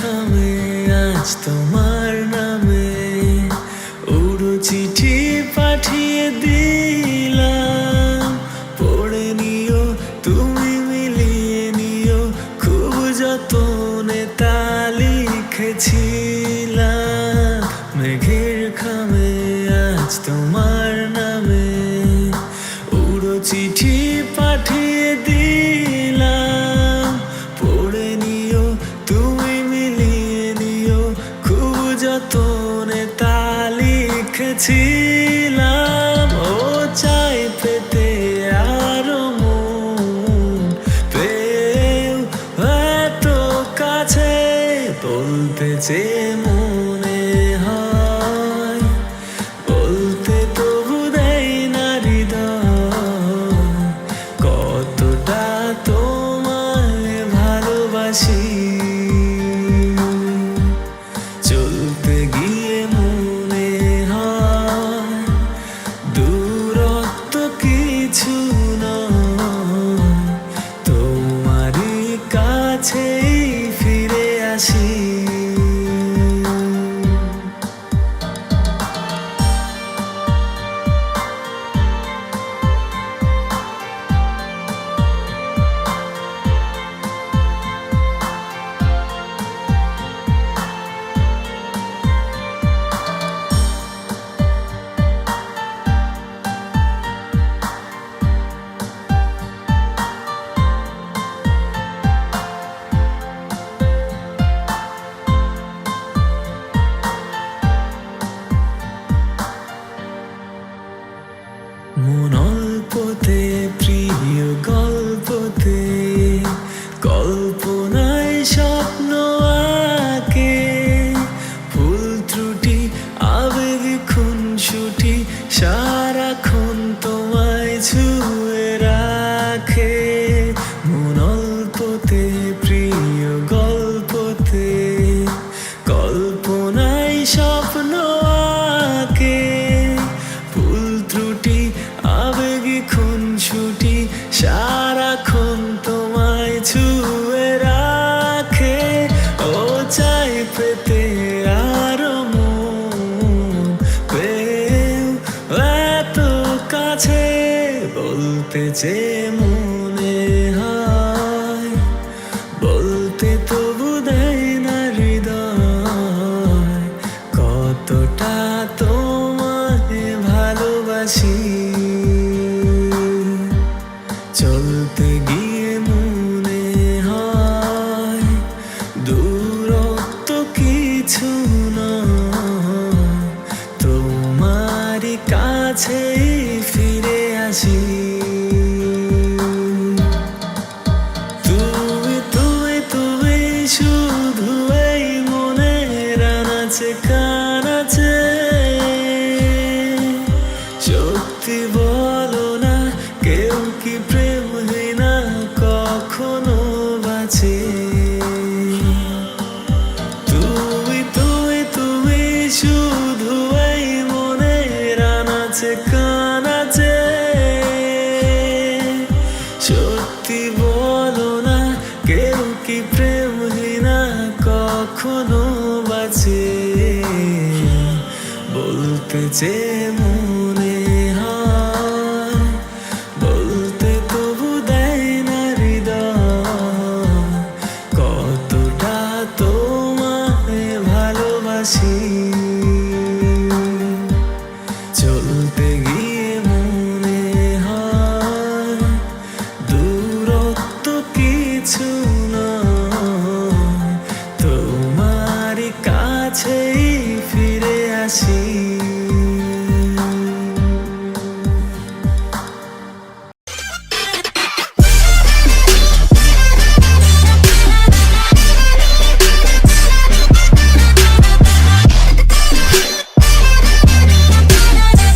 খামে আজ তোমার নামে উড়ো চিঠি পাঠিয়ে দিলাম, পড়ে নিও তুমি মিলিয়ে নিও, খুব যতনে তা লিখেছিলাম। মেঘের খামে আজ তোমার নামে উড়ো চিঠি পাঠিয়ে দিলাম, পড়ে নিও তুমি মিলিয়ে নিও, খুব যতনে তা লিখেছিলাম। ও চাই পেতে আরো মন পেও এত কাছে, বলতে চেয়ে মনে হয় বলতে তবু দেয় না হৃদয়, কতটা তোমায় ভালোবাসি। চলতে গিয়ে মনে হয় দূরত্ব কিছু নয়, তোমারই কাছেই ফিরে আসি। মন অল্পতে প্রিয় গল্পতে, কল্পনায় স্বপ্ন আঁকে, ভুল ত্রুটি আবেগ খুনসুটি সারাক্ষণ তোমায় ছুঁয়ে রাখে। মন অল্পতে প্রিয় গল্পতে, কল্পনায় স্বপ্ন আঁকে, ভুল ত্রুটি আবেগী খুনসুটি সারাক্ষণ তোমায় ছুঁয়ে রাখে। ও চাই পেতে আরো মন পেও এত কাছে, বলতে চেয়ে মনে হয় বলতে তবু দেয় না হৃদয়, কতটা তোমায় ভালোবাসি। চলতে গিয়ে মনে হয় দূরত্ব কিছু নয়, তোমারই কাছেই ফিরে আসি। তুমি তুমি তুমি শুধু এই মনের আনাচে কানাচে, সত্যি বলো না কেউ কি প্রেমহীনা কখনো বাঁচে। তুমি তুমি তুমি শুধু এই মনের আনাচে কানাচে, সত্যি বলো না কেউ কি প্রেমহীনা কখনো বাঁচে। বলতে চেয়ে